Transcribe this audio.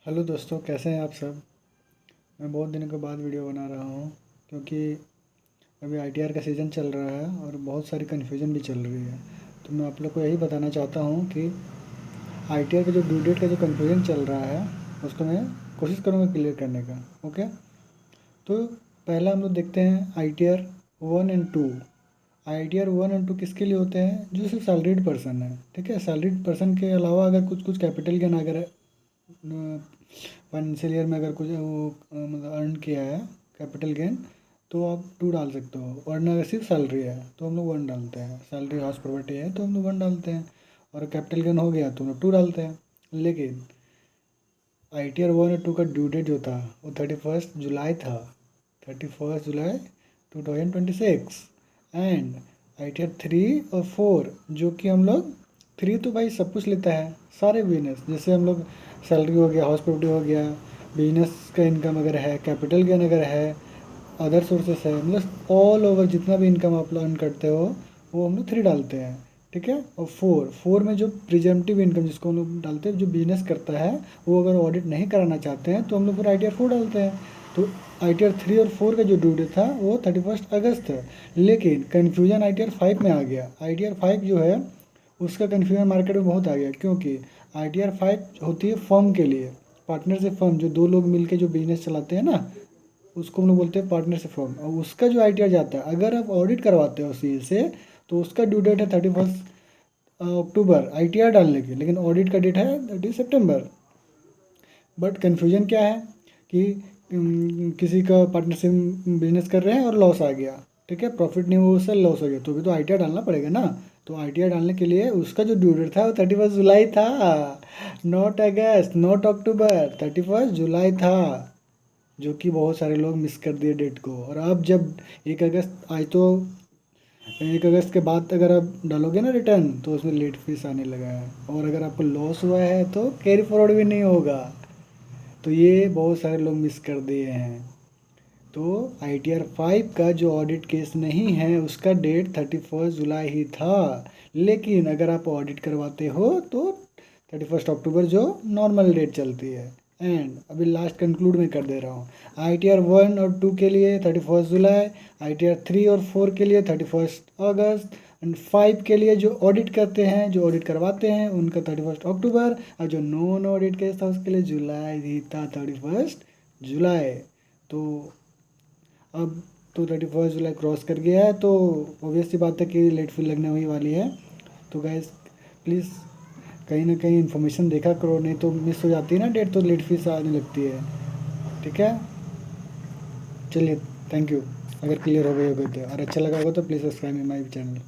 Hello दोस्तों, कैसे हैं आप सब। मैं बहुत दिनों के बाद वीडियो बना रहा हूँ क्योंकि अभी आईटीआर का सीज़न चल रहा है और बहुत सारी कन्फ्यूजन भी चल रही है। तो मैं आप लोग को यही बताना चाहता हूँ कि आईटीआर का जो ड्यू डेट का जो कन्फ्यूजन चल रहा है उसको मैं कोशिश करूँगा क्लियर करने का। ओके, तो पहला हम लोग देखते हैं आईटीआर 1 और 2। आईटीआर 1 और 2 किसके लिए होते हैं? जो सिर्फ सैलरीड पर्सन है। ठीक है, सैलरीड पर्सन के अलावा अगर कुछ कुछ कैपिटल गेन अगर फाइनेंशियल ईयर में अगर कुछ वो मतलब अर्न किया है कैपिटल गेन, तो आप 2 डाल सकते हो। और अगर सिर्फ सैलरी है तो हम लोग 1 डालते हैं। सैलरी हाउस प्रॉपर्टी है तो हम लोग 1 डालते हैं, और कैपिटल गेन हो गया तो हम लोग 2 डालते हैं। लेकिन आईटीआर 1 और 2 का ड्यू डेट जो था वो 31 जुलाई था, 31 जुलाई 2026। एंड आईटीआर 3 और 4 जो कि हम लोग 3 तो भाई सब कुछ लेता है, सारे बिजनेस। जैसे हम लोग सैलरी हो गया, हाउस प्रॉपर्टी हो गया, बिजनेस का इनकम अगर है, कैपिटल गेन अगर है, अदर सोर्सेस है, मतलब ऑल ओवर जितना भी इनकम आप अर्न करते हो वो हम लोग 3 डालते हैं। ठीक है, और 4 में जो प्रिजम्पटिव इनकम जिसको हम लोग डालते हैं, जो बिजनेस करता है वो अगर ऑडिट नहीं कराना चाहते हैं तो हम लोग फिर आईटीआर 4 डालते हैं। तो आईटीआर 3 और 4 का जो ड्यू डेट था वो 31 अगस्त था। लेकिन कन्फ्यूजन आईटीआर 5 में आ गया। आईटीआर 5 जो है उसका कन्फ्यूजन मार्केट में बहुत आ गया, क्योंकि आईटीआर 5 होती है फर्म के लिए, पार्टनरशिप फर्म, जो 2 लोग मिलके जो बिजनेस चलाते हैं ना, उसको हम लोग बोलते हैं पार्टनरशिप फर्म। और उसका जो आईटीआर जाता है, अगर आप ऑडिट करवाते हो सी से, तो उसका ड्यू डेट है 31 अक्टूबर आईटीआर डालने की, लेकिन ऑडिट का डेट है 30 सितंबर। बट कन्फ्यूजन क्या है कि किसी का पार्टनरशिप बिजनेस कर रहे हैं और लॉस आ गया, ठीक है, प्रॉफिट नहीं हुआ, उससे लॉस हो गया, तो भी तो आईटीआर डालना पड़ेगा ना। तो आईटीआर डालने के लिए उसका जो ड्यू डेट था वो 31 जुलाई था, नॉट अगस्त, नॉट अक्टूबर, 31 जुलाई था। जो कि बहुत सारे लोग मिस कर दिए डेट को। और अब जब 1 अगस्त आई, तो 1 अगस्त के बाद अगर आप डालोगे ना रिटर्न, तो उसमें लेट फीस आने लगा है, और अगर आपको लॉस हुआ है तो कैरी फॉरवर्ड भी नहीं होगा। तो ये बहुत सारे लोग मिस कर दिए हैं। तो आईटीआर 5 का जो ऑडिट केस नहीं है उसका डेट 31 जुलाई ही था। लेकिन अगर आप ऑडिट करवाते हो तो 31 अक्टूबर जो नॉर्मल डेट चलती है। एंड अभी लास्ट कंक्लूड में कर दे रहा हूँ। आईटीआर 1 और 2 के लिए 31 जुलाई, आईटीआर 3 और 4 के लिए 31 अगस्त, एंड 5 के लिए जो ऑडिट करते हैं, जो ऑडिट करवाते हैं, उनका 31 अक्टूबर, और जो नॉन ऑडिट केस था उसके लिए जुलाई ही था, 31 जुलाई। तो अब तो 31 जुलाई क्रॉस कर गया है, तो ऑब्वियस सी बात है कि लेट फीस लगने वही वाली है। तो गैस प्लीज़ कहीं ना कहीं इन्फॉर्मेशन देखा करो, नहीं तो मिस हो जाती है ना डेट, तो लेट फीस आने लगती है। ठीक है, चलिए, थैंक यू। अगर क्लियर हो गई होगी तो, और अच्छा लगा होगा तो प्लीज़ सब्सक्राइब माई चैनल।